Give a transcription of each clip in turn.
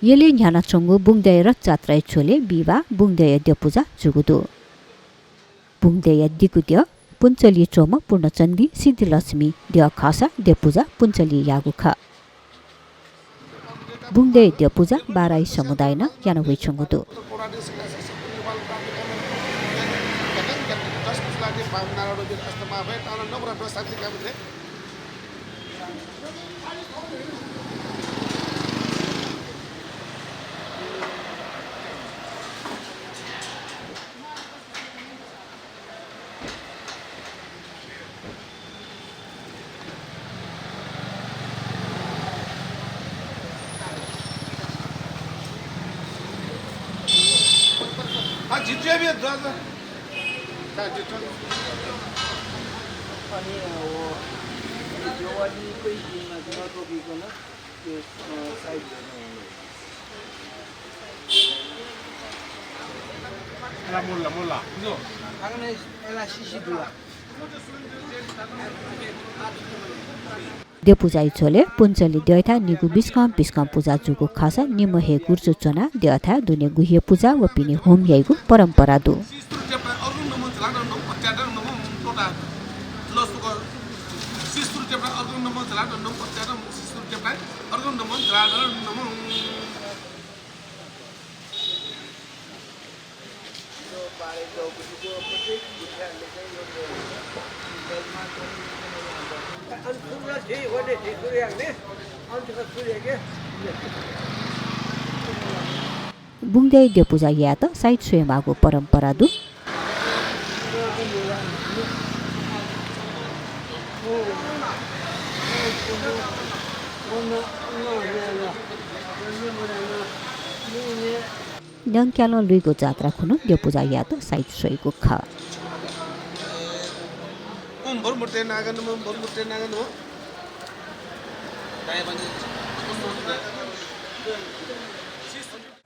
Yele nyana chongu bungde rat chatra chole biwa bungde de puja jugudu. Bungde dikudya Punchali choma Purnachandi Siddhilakshmi de khasa de puja Punchali yagukha. Bungde de puja barai samudayna yanawai chongudu. De puja chole Punchali deotha nigu biskam puja jugu khasa nimahe gurju chona deotha dune guhye puja wapini hom yaigu parampara du. Bungde de puja yata side swemago parampara du. Nyangkyalo luigo jatra khunu de puja yata side swego kha.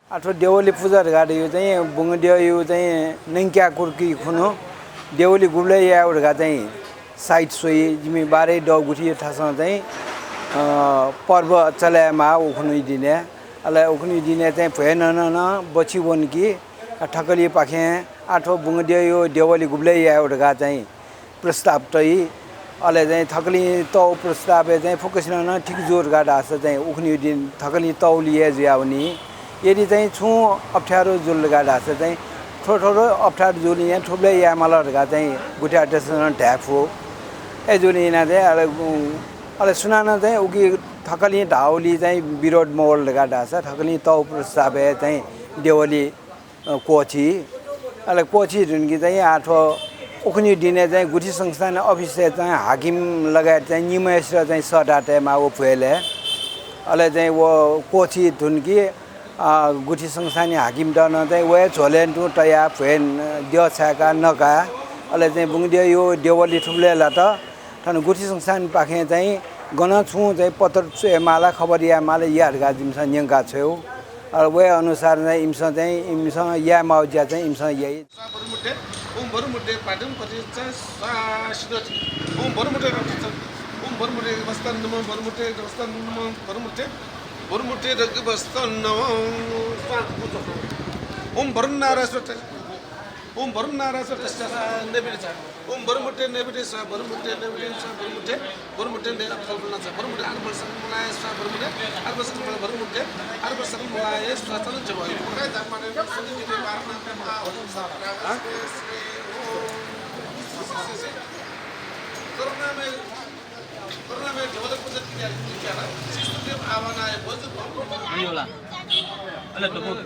आठो देवली पूजा गाडी यो चाहिँ बुङडियो यो चाहिँ नंक्या कुर्की खुनो देवली गुब्ले या उडगा चाहिँ side सोई जिमी बारे ड गुठी थासा चाहिँ पर्व चलामा उखुनी दिने अले उखुनी दिने चाहिँ भएन न बची वनकी ठकली पाखे आठो बुङडियो यो देवली गुब्ले या उडगा चाहिँ प्रस्ताव तई अले चाहिँ थकली तौ प्रस्ताव चाहिँ फोकस न ठीक जोर गाडा चाहिँ उखुनी दिन थकली तौलिए ज्याउनी यदि चाहिँ छु अप्ठ्यारो जुल गाडा चाहिँ थोरो अप्ठ्यारो जुल यहाँ थुप्रै या मलहरुगा चाहिँ गुठा टेसन ढ्याफो ए जुल यहाँ चाहिँ अले सुनाना चाहिँ उगी थकली ढाउली चाहिँ विरोध मोल गाडा छ थकली तौ प्रस्ताव चाहिँ देवली कोची अले कोची जुनकी चाहिँ आठो उखनी दिने चाहिँ गुठी संस्थान अफिस चाहिँ हाकिम लगायत चाहिँ निमेश र चाहिँ सडाटेमा वो फुएले अले चाहिँ वो कोची धुनकी गुठी संस्थानी हाकिम दन चाहिँ वे झोलेन टु तया फेन दियो छाका नका अले चाहिँ बुङदियो यो देवली ठुले लाट तन गुठी संस्थान पाखे चाहिँ गन छु चाहिँ पत्र माला खबरिया माला यारगा जिमस न्यंगा छौ अ वे अनुसार चाहिँ इमस या माउज्या चाहिँ इमस यही ओम बरमुटे पादम कति सासिदति ओम बरमुटे बस्तान नमो बरमुटे बस्तान नमो बरमुटे रग बस्तान नमो ओम बरनारासत ओम बरनारासत नेबिले छ ओम बरमुटे नेबिले छ बरमुटे बरमुटे ने फलफलना छ बरमुटे आर्बसन मुलाय छ बरमुटे आर्बसन मुलाय बरमुटे आर्बसन मुलाय स्वतन जवाई पुरै जापाने सजिले वार्ना कोरोना में जबरदस्त पूजा किया ना सिस्टम आवाना है बहुत नहीं होला अलग तो बहुत